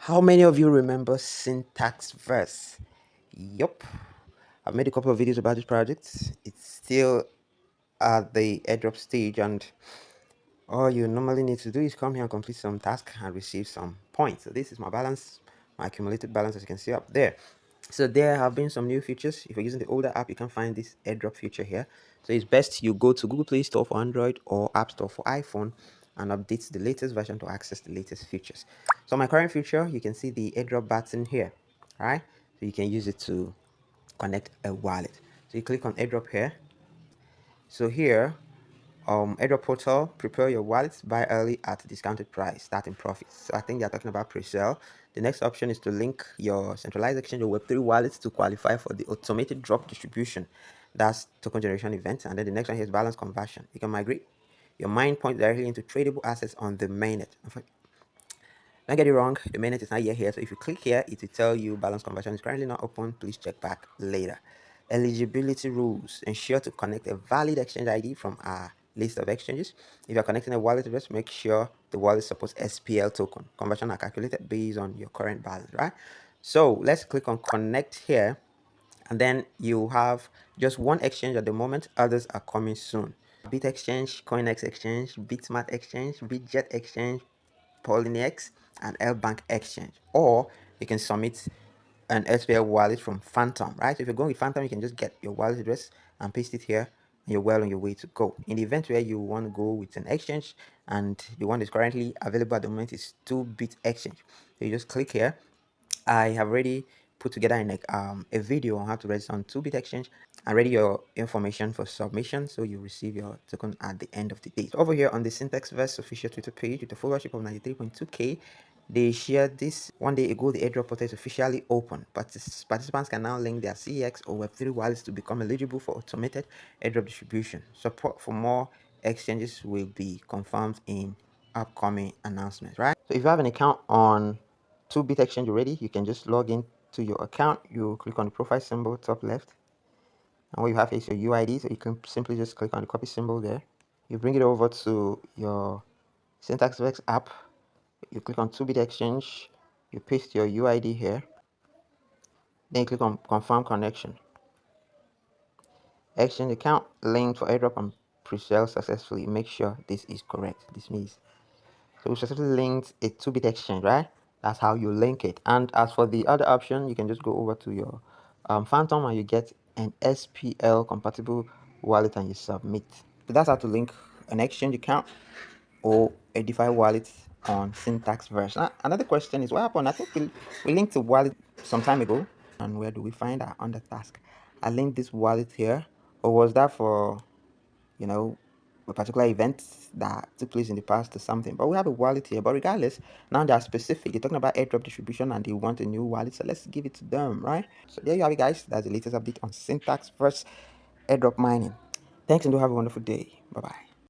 How many of you remember Syntax Verse? Yup. I've made a couple of videos about this project. It's still at the airdrop stage, and all you normally need to do is come here and complete some task and receive some points. So this is my balance, my accumulated balance, as you can see up there. So there have been some new features. If you're using the older app, you can find this airdrop feature here. So it's best you go to Google Play Store for Android or App Store for iPhone and update the latest version to access the latest features. So my current feature, you can see the airdrop button here. All right, so you can use it to connect a wallet. So you click on airdrop here. So here, airdrop portal, prepare your wallets, buy early at discounted price, starting profits. So I think they're talking about pre-sale. The next option is to link your centralized exchange or Web3 wallets to qualify for the automated drop distribution. That's token generation event. And then the next one here is balance conversion. You can migrate your mine point directly into tradable assets on the mainnet. Don't get it wrong, the mainnet is not yet here. So if you click here, it will tell you balance conversion is currently not open. Please check back later. Eligibility rules: ensure to connect a valid exchange ID from our list of exchanges. If you're connecting a wallet address, make sure the wallet supports SPL token. Conversion are calculated based on your current balance, right? So let's click on connect here, and then you have just one exchange at the moment. Others are coming soon. Bit Exchange, Coinex Exchange, Bitmart Exchange, Bitget Exchange, Poloniex and Lbank Exchange, or you can submit an SPL wallet from Phantom, right? So if you're going with Phantom, you can just get your wallet address and paste it here, and you're well on your way to go. In the event where you want to go with an exchange and the one that's currently available at the moment is Toobit Exchange, so you just click here. I have already put together a video on how to register on Toobit Exchange and ready your information for submission, so you receive your token at the end of the day. So over here on the Syntax Verse official Twitter page with a followership of 93.2k, they shared this one day ago. The airdrop portal is officially open. Participants can now link their CEX or Web3 wallets to become eligible for automated airdrop distribution. Support for more exchanges will be confirmed in upcoming announcements, right? So if you have an account on Toobit Exchange already, you can just log in to your account. You click on the profile symbol top left, and what you have is your UID. So you can simply just click on the copy symbol there. You bring it over to your Syntax Vex app. You click on Toobit Exchange. You paste your UID here. Then you click on confirm connection. Exchange account linked for airdrop and pre-sale successfully. Make sure this is correct. This means so we successfully linked a Toobit Exchange, right? That's how you link it. And as for the other option, you can just go over to your Phantom and you get an SPL compatible wallet and you submit. So that's how to link an exchange account or a DeFi wallet on Syntax Verse. Now, another question is what happened? I think we linked a wallet some time ago. And where do we find our under task? I linked this wallet here, or was that for, you know, a particular event that took place in the past or something? But we have a wallet here. But regardless, now they are specific. They're talking about airdrop distribution and they want a new wallet, so let's give it to them, right? So there you have it, guys. That's the latest update on Syntax Verse airdrop mining. Thanks, and do have a wonderful day. Bye bye.